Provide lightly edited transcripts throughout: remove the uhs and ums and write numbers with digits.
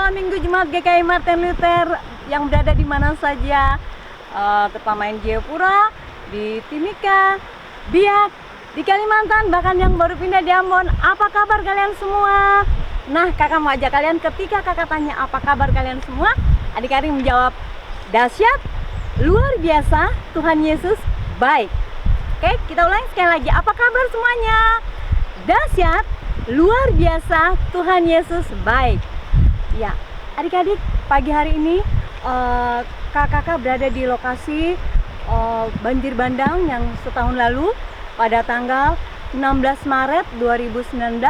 Sekolah Minggu Jemaat GKI Martin Luther yang berada di mana saja, terutama di Jayapura, di Timika, Biak, di Kalimantan, bahkan yang baru pindah di Ambon. Apa kabar kalian semua? Nah, kakak mau ajak kalian, ketika kakak tanya apa kabar kalian semua, adik-adik menjawab, dahsyat, luar biasa, Tuhan Yesus baik. Oke, kita ulangi sekali lagi, apa kabar semuanya? Dahsyat, luar biasa, Tuhan Yesus baik. Ya, adik-adik, pagi hari ini kakak berada di lokasi banjir bandang yang setahun lalu pada tanggal 16 Maret 2019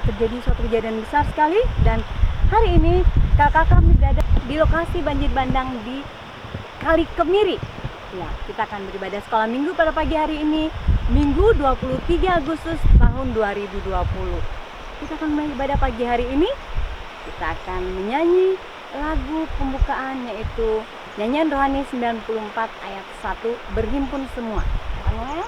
terjadi suatu kejadian besar sekali, dan hari ini kakak kami berada di lokasi banjir bandang di Kali Kemiri. Ya, kita akan beribadah sekolah minggu pada pagi hari ini, Minggu 23 Agustus tahun 2020. Kita akan beribadah pagi hari ini. Kita akan menyanyi lagu pembukaan, yaitu nyanyian rohani 94 ayat 1, berhimpun semua. Amin.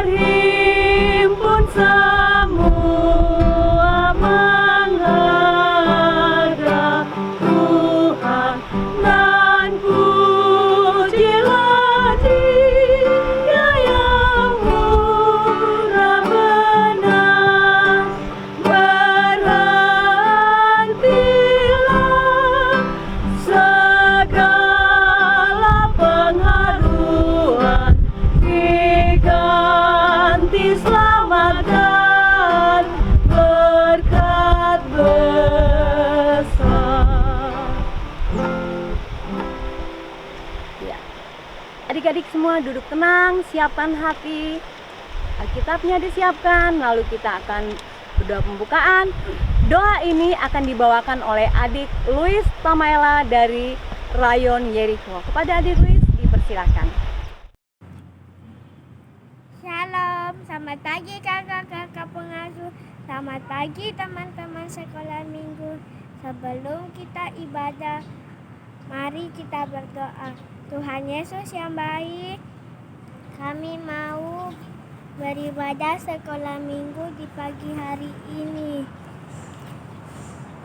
Berhimpun semua menghadap Tuhan, dan pujilah Dia yang murah benar. Berhentilah segala pengharuan, diganti selamat dan berkat besar. Ya, adik-adik semua duduk tenang, siapkan hati, Alkitabnya disiapkan, lalu kita akan berdoa pembukaan. Doa ini akan dibawakan oleh adik Luis Tamaela dari Rayon Yeriko. Kepada adik Luis dipersilakan. Shalom, selamat pagi kakak-kakak pengasuh, selamat pagi teman-teman sekolah minggu. Sebelum kita ibadah, mari kita berdoa. Tuhan Yesus yang baik, kami mau beribadah sekolah minggu di pagi hari ini.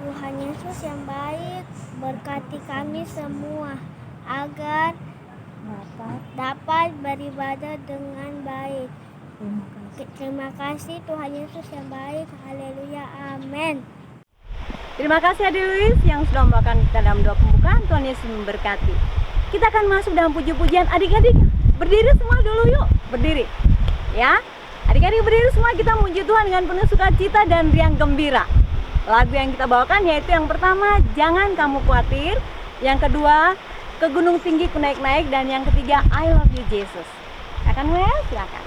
Tuhan Yesus yang baik, berkati kami semua agar dapat beribadah dengan baik. Terima kasih Tuhan Yesus yang baik. Haleluya, amin. Terima kasih adik Luis yang sudah membawakan kita dalam doa pembukaan. Tuhan Yesus memberkati. Kita akan masuk dalam puji-pujian. Adik-adik berdiri semua dulu yuk. Berdiri ya. Adik-adik berdiri semua, kita memuji Tuhan dengan penuh sukacita dan riang gembira. Lagu yang kita bawakan yaitu yang pertama, Jangan Kamu Khawatir. Yang kedua, Ke Gunung Tinggi Ku Naik-Naik. Dan yang ketiga, I Love You Jesus. Akan mulai, silakan.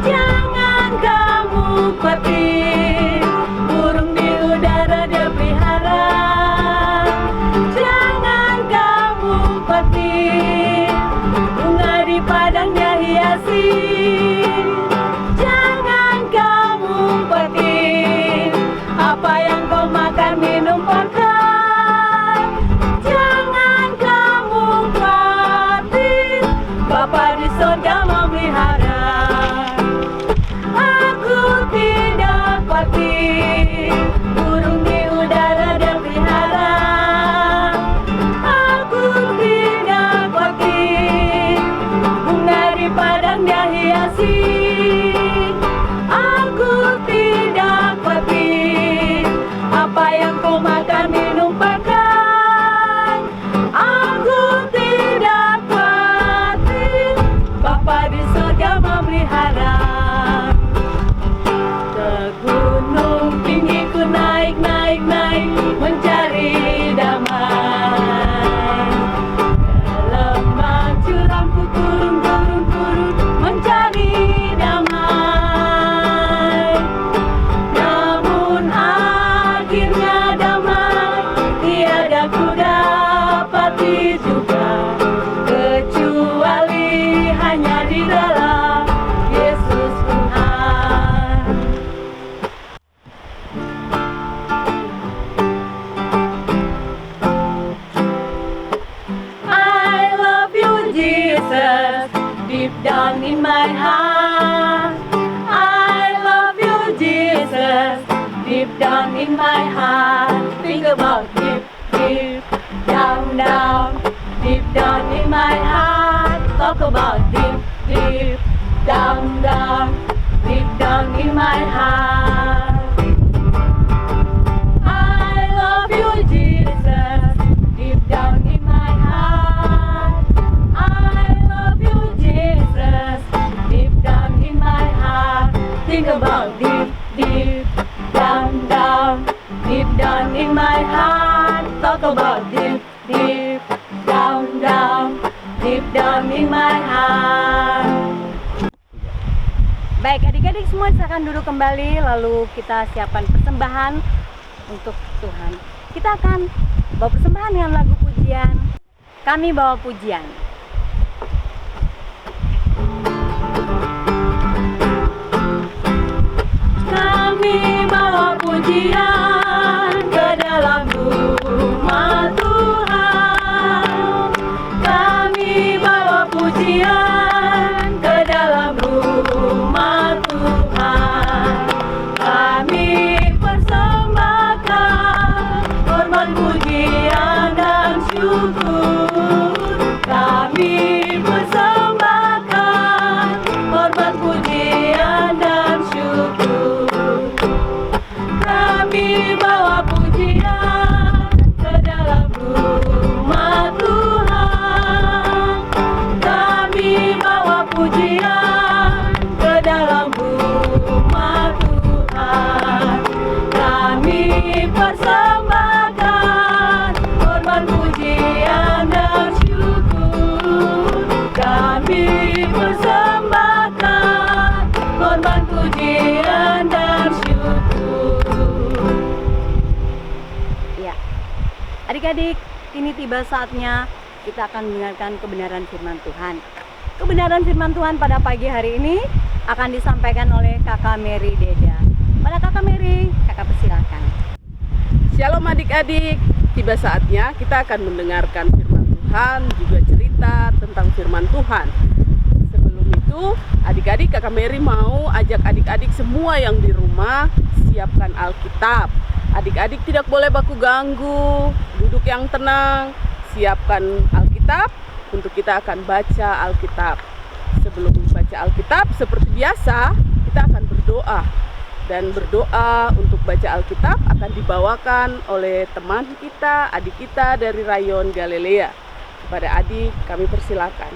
Jangan kamu khawatir, burung di udara dia pelihara. Jangan kamu khawatir, bunga di padang dia hiasi. Jangan kamu khawatir, apa yang kau makan minum pakai. Jangan kamu khawatir, Bapa di surga memelihara. Aku tidak khawatir, burung di udara dia pelihara. Aku tidak khawatir, bunga di padang dia hiasi. Aku tidak khawatir, apa yang kau makan minum pakai. Aku tidak khawatir, Bapa di surga memelihara. Ke gunung tinggi ku naik, naik, naik, mencari damai. Ke lembah curam ku turun, turun, turun, mencari damai. Namun akhirnya damai tiada ku dapati juga, kecuali hanya di dalam Yesus Tuhan. deep down in my heart. I love you, Jesus, deep down in my heart. Think about deep, deep, down, down, deep down in my heart. Talk about deep, deep, down, down, deep down in my heart. I love you, Jesus, deep down in my heart. I love you, Jesus, deep down in my heart. Think about deep, deep, down, down, deep down in my heart. Talk about deep, deep, down, down, deep down in my heart. Baik, adik-adik semua silakan duduk kembali, lalu kita siapkan persembahan untuk Tuhan. Kita akan bawa persembahan dengan lagu pujian. Kami bawa pujian. Kami bawa pujian ke dalam rumah Tuhan. Kami bawa pujian ke dalam rumah Tuhan. Kami persembahkan hormat, pujian dan syukur. Kami persembahkan hormat, pujian dan syukur. Kami bawa pujian ke dalam rumah Tuhan. Kami bawa pujian ke dalam rumah Tuhan. Kami persembahkan hormat, pujian dan syukur. Kami persembahkan hormat, pujian dan syukur. Ya, adik-adik, ini tiba saatnya kita akan mendengarkan kebenaran firman Tuhan. Kebenaran firman Tuhan pada pagi hari ini akan disampaikan oleh Kakak Mary Deda. Pada Kakak Mary, Kakak persilakan. Shalom adik-adik, tiba saatnya kita akan mendengarkan firman Tuhan, juga cerita tentang firman Tuhan. Sebelum itu, adik-adik, Kakak Mary mau ajak adik-adik semua yang di rumah siapkan Alkitab. Adik-adik tidak boleh baku ganggu, duduk yang tenang, siapkan Alkitab untuk kita akan baca Alkitab. Sebelum baca Alkitab, seperti biasa, kita akan berdoa. Dan berdoa untuk baca Alkitab akan dibawakan oleh teman kita, adik kita dari Rayon Galilea. Kepada adik, kami persilakan.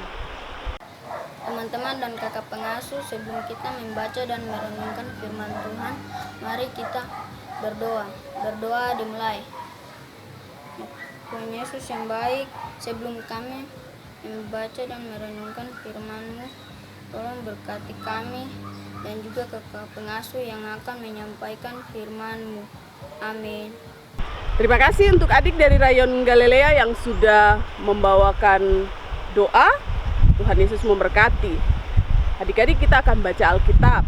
Teman-teman dan kakak pengasuh, sebelum kita membaca dan merenungkan firman Tuhan, mari kita berdoa. Berdoa dimulai. Tuhan Yesus yang baik, sebelum kami membaca dan merenungkan firman-Mu, tolong berkati kami dan juga kakak pengasuh yang akan menyampaikan firman-Mu. Amin. Terima kasih untuk adik dari Rayon Galilea yang sudah membawakan doa. Tuhan Yesus memberkati. Adik-adik, kita akan baca Alkitab.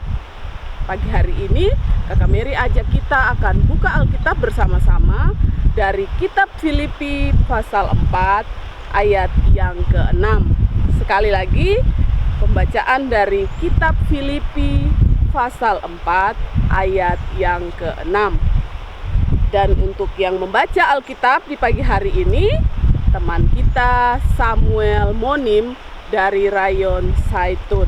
Pagi hari ini, Kakak Mary ajak kita akan buka Alkitab bersama-sama dari kitab Filipi pasal 4 ayat yang ke-6. Sekali lagi, pembacaan dari kitab Filipi pasal 4 ayat yang ke-6. Dan untuk yang membaca Alkitab di pagi hari ini, teman kita Samuel Monim dari Rayon Saitun.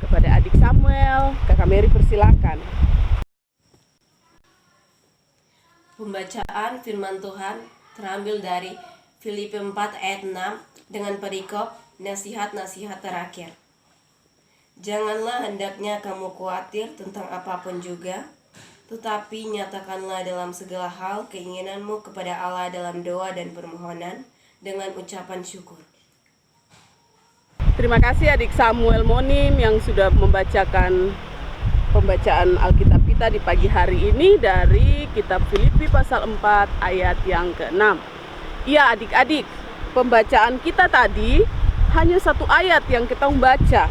Kepada adik Samuel, Kakak Mary persilakan. Pembacaan firman Tuhan terambil dari Filipi 4 ayat 6 dengan perikop nasihat-nasihat terakhir. Janganlah hendaknya kamu khawatir tentang apapun juga, tetapi nyatakanlah dalam segala hal keinginanmu kepada Allah dalam doa dan permohonan dengan ucapan syukur. Terima kasih adik Samuel Monim yang sudah membacakan pembacaan Alkitab kita di pagi hari ini dari kitab Filipi pasal 4 ayat yang ke-6. Iya adik-adik, pembacaan kita tadi hanya satu ayat yang kita membaca.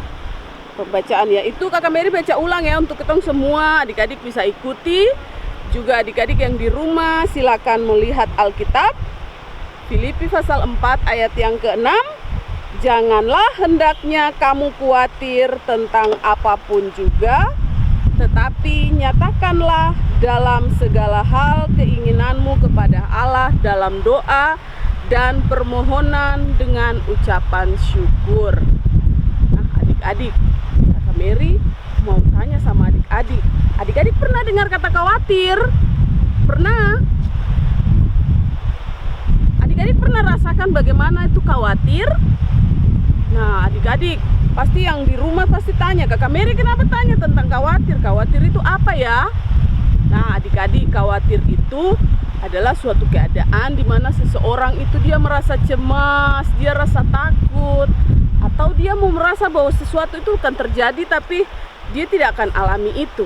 Pembacaan yaitu Kakak Mary baca ulang ya untuk kita semua, adik-adik bisa ikuti. Juga adik-adik yang di rumah silakan melihat Alkitab. Filipi pasal 4 ayat yang ke-6. Janganlah hendaknya kamu khawatir tentang apapun juga, tetapi nyatakanlah dalam segala hal keinginanmu kepada Allah dalam doa dan permohonan dengan ucapan syukur. Nah, adik-adik, Kakak Mary mau tanya sama adik-adik. Adik-adik pernah dengar kata khawatir? Pernah? Adik-adik pernah rasakan bagaimana itu khawatir? Nah, adik-adik pasti yang di rumah pasti tanya, Kakak Mary kenapa tanya tentang khawatir? Khawatir itu apa ya? Nah, adik-adik, khawatir itu adalah suatu keadaan di mana seseorang itu dia merasa cemas, dia rasa takut, atau dia mau merasa bahwa sesuatu itu akan terjadi tapi dia tidak akan alami itu.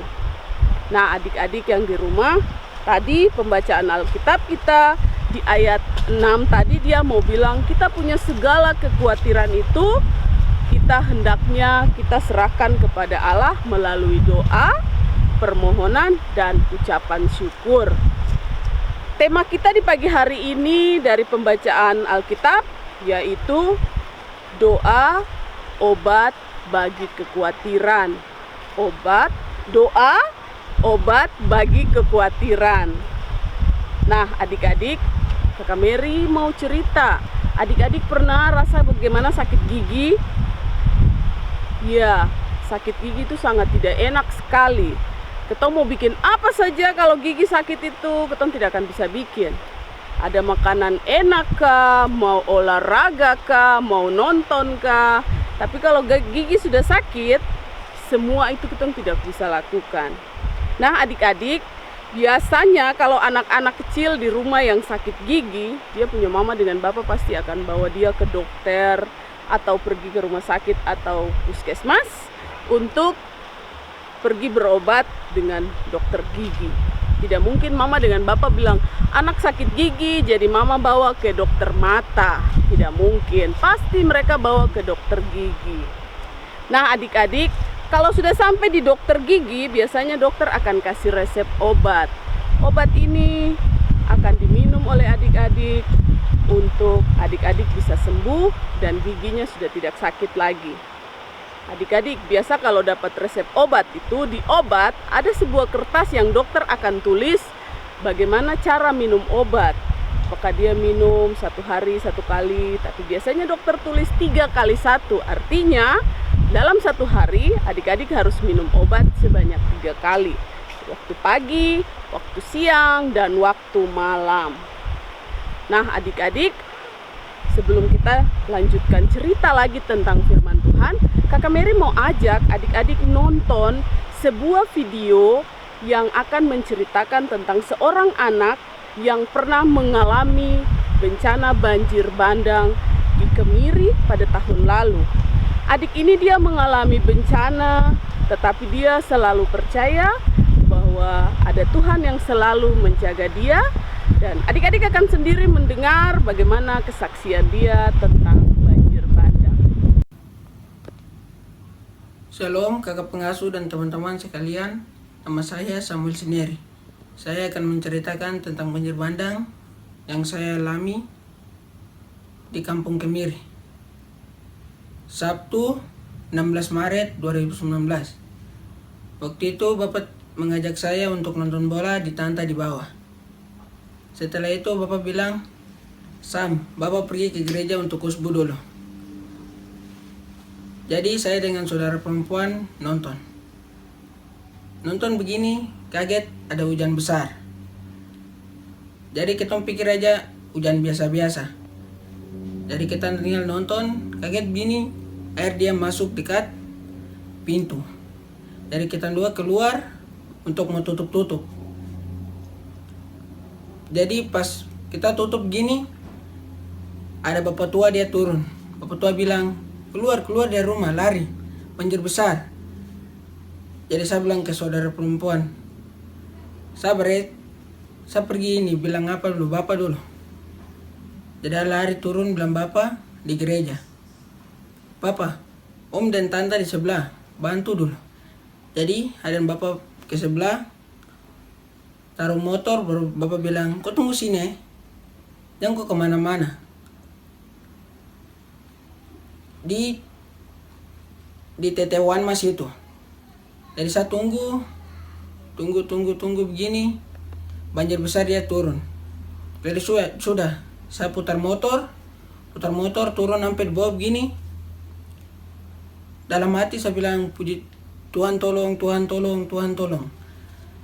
Nah, adik-adik yang di rumah, tadi pembacaan Alkitab kita di ayat 6 tadi dia mau bilang kita punya segala kekhawatiran itu kita hendaknya kita serahkan kepada Allah melalui doa, permohonan, dan ucapan syukur. Tema kita di pagi hari ini dari pembacaan Alkitab yaitu doa, obat bagi kekhawatiran. Doa, obat bagi kekhawatiran. Nah, adik-adik, Kakak Mary mau cerita. Adik-adik pernah rasa bagaimana sakit gigi? Ya, sakit gigi itu sangat tidak enak sekali. Kita mau bikin apa saja kalau gigi sakit itu, kita tidak akan bisa bikin. Ada makanan enak kah, mau olahraga kah, mau nonton kah. Tapi kalau gigi sudah sakit, semua itu kita tidak bisa lakukan. Nah, adik-adik, biasanya kalau anak-anak kecil di rumah yang sakit gigi, dia punya mama dengan bapak pasti akan bawa dia ke dokter atau pergi ke rumah sakit atau puskesmas untuk pergi berobat dengan dokter gigi. Tidak mungkin mama dengan bapak bilang, anak sakit gigi jadi mama bawa ke dokter mata. Tidak mungkin, pasti mereka bawa ke dokter gigi. Nah, adik-adik, kalau sudah sampai di dokter gigi, biasanya dokter akan kasih resep obat. Obat ini akan diminum oleh adik-adik untuk adik-adik bisa sembuh dan giginya sudah tidak sakit lagi. Adik-adik, biasa kalau dapat resep obat itu, di obat ada sebuah kertas yang dokter akan tulis bagaimana cara minum obat. Apakah dia minum 1 hari 1 kali, tapi biasanya dokter tulis 3 kali 1. Artinya dalam 1 hari adik-adik harus minum obat sebanyak 3 kali. Waktu pagi, waktu siang, dan waktu malam. Nah, adik-adik, sebelum kita lanjutkan cerita lagi tentang firman Tuhan, Kakak Mary mau ajak adik-adik nonton sebuah video yang akan menceritakan tentang seorang anak yang pernah mengalami bencana banjir bandang di Kemiri pada tahun lalu. Adik ini dia mengalami bencana, tetapi dia selalu percaya bahwa ada Tuhan yang selalu menjaga dia. Dan adik-adik akan sendiri mendengar bagaimana kesaksian dia tentang banjir bandang. Shalom kakak pengasuh dan teman-teman sekalian. Nama saya Samuel Sineri. Saya akan menceritakan tentang banjir bandang yang saya alami di Kampung Kemiri. Sabtu 16 Maret 2019. Waktu itu Bapak mengajak saya untuk nonton bola di Tanta di bawah. Setelah itu Bapak bilang, Sam, Bapak pergi ke gereja untuk khusbu dulu. Jadi saya dengan saudara perempuan nonton. Nonton begini, kaget ada hujan besar. Jadi kita pikir aja hujan biasa-biasa. Jadi kita tinggal nonton, kaget begini, air dia masuk dekat pintu. Jadi kita dua keluar untuk mau tutup-tutup. Jadi pas kita tutup gini, ada bapak tua dia turun. Bapak tua bilang, keluar dari rumah, lari, banjir besar. Jadi saya bilang ke saudara perempuan, sabar ya, saya pergi ini, bilang apa dulu, bapak dulu. Jadi lari turun bilang bapak di gereja. Bapak, om dan tante di sebelah, bantu dulu. Jadi ada bapak ke sebelah, taruh motor, baru bapak bilang, kau tunggu sini ya, jangan kau kemana-mana. di tetewan mas itu. Jadi saya tunggu begini, banjir besar dia turun. Jadi sudah saya putar motor turun sampai di bawah begini. Dalam hati saya bilang, puji Tuhan tolong.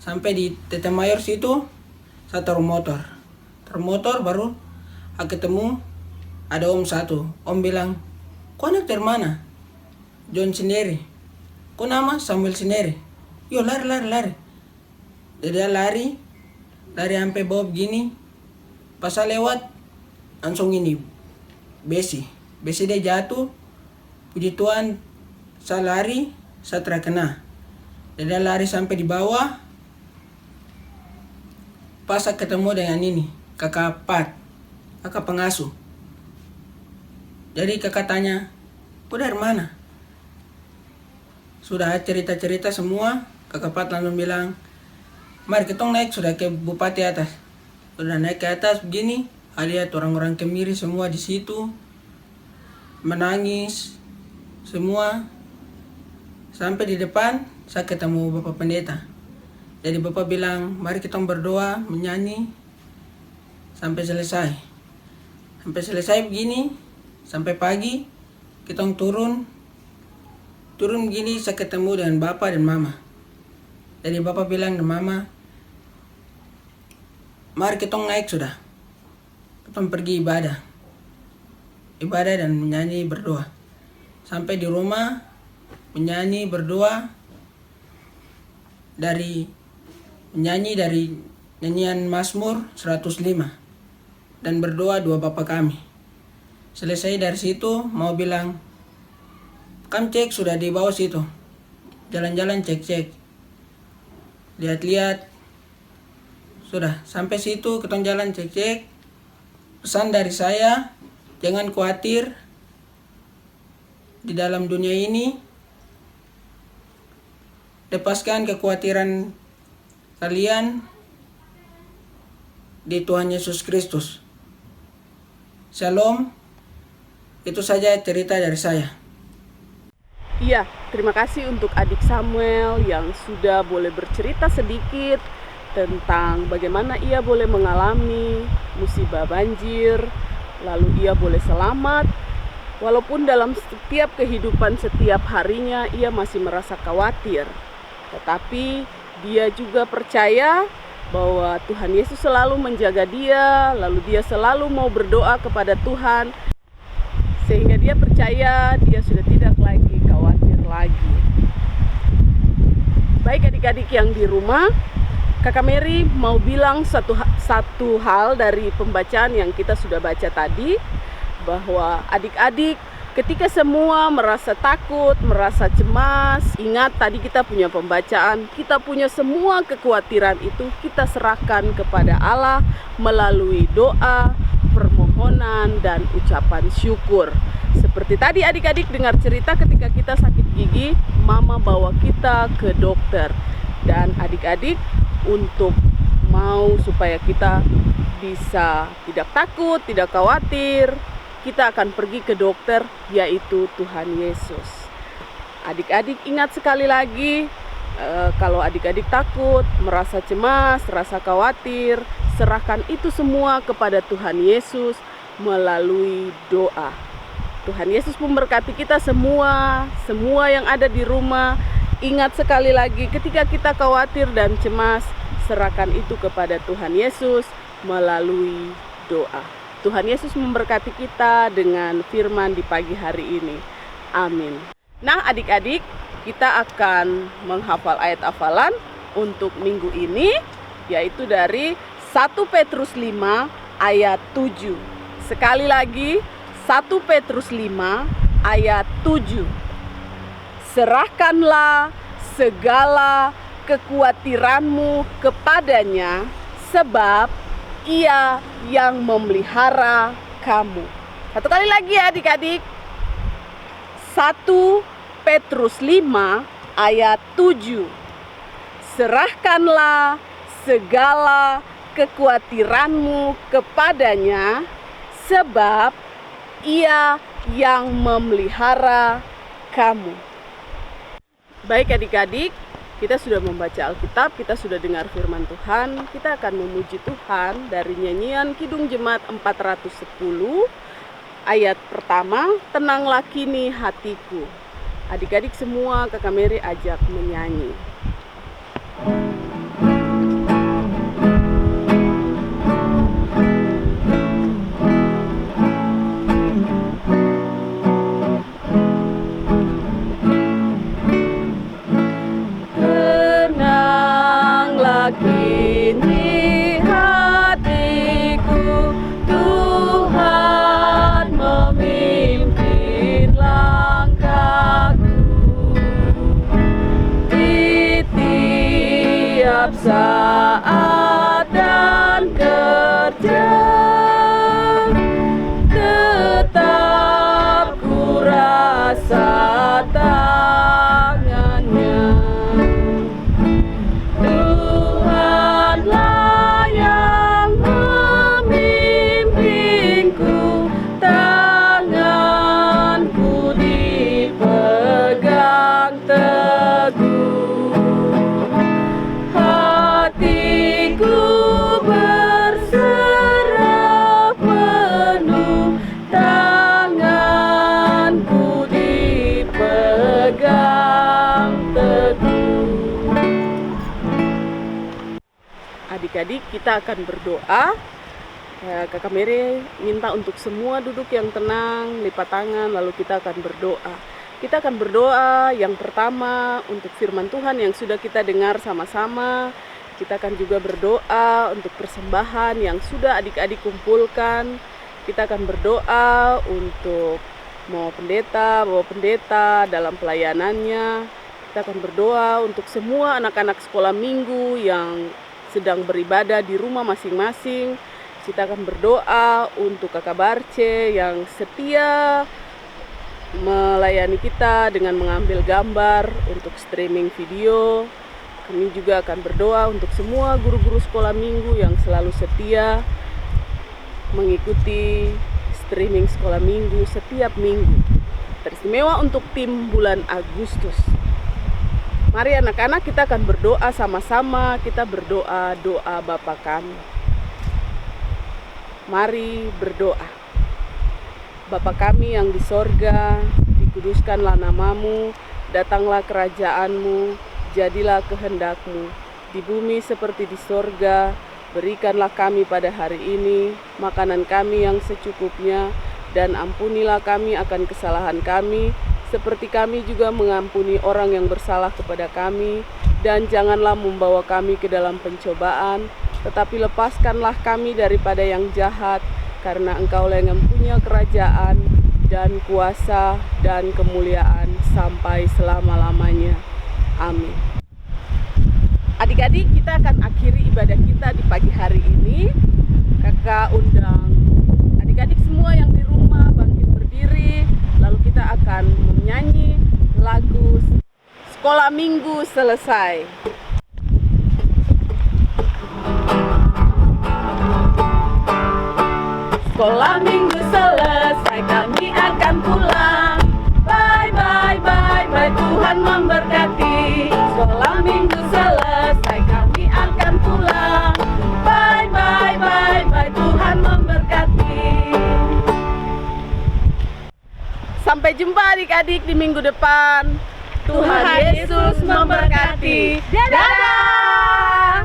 Sampai di Tete Mayor situ saya taruh motor baru aku ketemu ada om satu. Om bilang, kau anak dari mana? John sendiri. Kau nama Samuel sendiri. Yo lari. Jadi dia lari sampai bawah begini. Pas saya lewat langsung ini besi dia jatuh. Puji Tuhan saya lari, saya terkena. Jadi dia lari sampai di bawah. Pas saya ketemu dengan ini kakak pengasuh. Jadi kakak tanya, kau dari mana? Sudah cerita semua. Kakak Pat langsung bilang, mari kita naik sudah ke bupati atas. Sudah naik ke atas begini, lihat orang-orang Kemiri semua di situ menangis semua. Sampai di depan saya ketemu Bapak Pendeta. Jadi Bapak bilang, mari kita berdoa, menyanyi sampai selesai begini, sampai pagi kita turun begini. Saya ketemu dengan Bapak dan Mama. Jadi Bapak bilang ke Mama, mari kita naik sudah, kita pergi ibadah dan menyanyi berdoa. Sampai di rumah menyanyi berdoa dari nyanyian Mazmur 105 dan berdoa doa Bapa kami. Selesai dari situ mau bilang, kami cek sudah di bawah situ, jalan-jalan cek, lihat-lihat. Sudah sampai situ kita jalan cek. Pesan dari saya, jangan khawatir di dalam dunia ini. Lepaskan kekhawatiran kalian di Tuhan Yesus Kristus. Shalom. Itu saja cerita dari saya. Iya, terima kasih untuk adik Samuel yang sudah boleh bercerita sedikit tentang bagaimana ia boleh mengalami musibah banjir, lalu ia boleh selamat. Walaupun dalam setiap kehidupan setiap harinya ia masih merasa khawatir, tetapi dia juga percaya bahwa Tuhan Yesus selalu menjaga dia, lalu dia selalu mau berdoa kepada Tuhan, sehingga dia percaya dia sudah tidak lagi khawatir lagi. Baik adik-adik yang di rumah, Kakak Mary mau bilang satu hal dari pembacaan yang kita sudah baca tadi, bahwa adik-adik ketika semua merasa takut, merasa cemas, ingat tadi kita punya pembacaan, kita punya semua kekhawatiran itu kita serahkan kepada Allah melalui doa, permohonan, dan ucapan syukur. Seperti tadi adik-adik dengar cerita ketika kita sakit gigi, mama bawa kita ke dokter. Dan adik-adik untuk mau supaya kita bisa tidak takut, tidak khawatir, kita akan pergi ke dokter, yaitu Tuhan Yesus. Adik-adik ingat sekali lagi, kalau adik-adik takut, merasa cemas, rasa khawatir, serahkan itu semua kepada Tuhan Yesus melalui doa. Tuhan Yesus memberkati kita semua yang ada di rumah. Ingat sekali lagi, ketika kita khawatir dan cemas, serahkan itu kepada Tuhan Yesus melalui doa. Tuhan Yesus memberkati kita dengan firman di pagi hari ini. Amin. Nah adik-adik, kita akan menghafal ayat hafalan untuk minggu ini, yaitu dari 1 Petrus 5 ayat 7. Sekali lagi, 1 Petrus 5 ayat 7. Serahkanlah segala kekhawatiranmu kepadanya, sebab Ia yang memelihara kamu. Satu kali lagi ya adik-adik. 1 Petrus 5 ayat 7. Serahkanlah segala kekhawatiranmu kepadanya, sebab Ia yang memelihara kamu. Baik adik-adik, kita sudah membaca Alkitab, kita sudah dengar firman Tuhan. Kita akan memuji Tuhan dari nyanyian Kidung Jemaat 410 ayat pertama, tenanglah kini hatiku. Adik-adik semua Kakak Mary ajak menyanyi. Kini hatiku, Tuhan memimpin langkahku di tiap saat dan kerja, tetap ku rasa tangannya. Adik-adik, kita akan berdoa. Kakak Mary minta untuk semua duduk yang tenang, lipat tangan, lalu kita akan berdoa. Kita akan berdoa yang pertama untuk firman Tuhan yang sudah kita dengar sama-sama. Kita akan juga berdoa untuk persembahan yang sudah adik-adik kumpulkan. Kita akan berdoa untuk bapak pendeta dalam pelayanannya. Kita akan berdoa untuk semua anak-anak sekolah minggu yang sedang beribadah di rumah masing-masing. Kita akan berdoa untuk Kakak Barce yang setia melayani kita dengan mengambil gambar untuk streaming video. Kami juga akan berdoa untuk semua guru-guru sekolah minggu yang selalu setia mengikuti streaming sekolah minggu setiap minggu. Teristimewa untuk tim bulan Agustus. Mari anak-anak, kita akan berdoa sama-sama. Kita berdoa doa Bapa kami. Mari berdoa. Bapa kami yang di sorga, dikuduskanlah namamu, datanglah kerajaanmu, jadilah kehendakmu, di bumi seperti di sorga. Berikanlah kami pada hari ini makanan kami yang secukupnya, dan ampunilah kami akan kesalahan kami, seperti kami juga mengampuni orang yang bersalah kepada kami, dan janganlah membawa kami ke dalam pencobaan, tetapi lepaskanlah kami daripada yang jahat, karena Engkaulah yang punya kerajaan dan kuasa dan kemuliaan sampai selama-lamanya. Amin. Adik-adik, kita akan akhiri ibadah kita di pagi hari ini. Kakak undang adik-adik semua yang di rumah bangkit berdiri, lalu kita akan menyanyi lagu Sekolah Minggu Selesai. Sekolah minggu selesai, kami akan pulang. Bye bye bye bye, Tuhan memberkati. Sekolah minggu selesai, kami akan pulang. Bye bye bye bye, Tuhan memberkati. Sampai jumpa adik-adik di minggu depan. Tuhan Yesus memberkati. Dadah!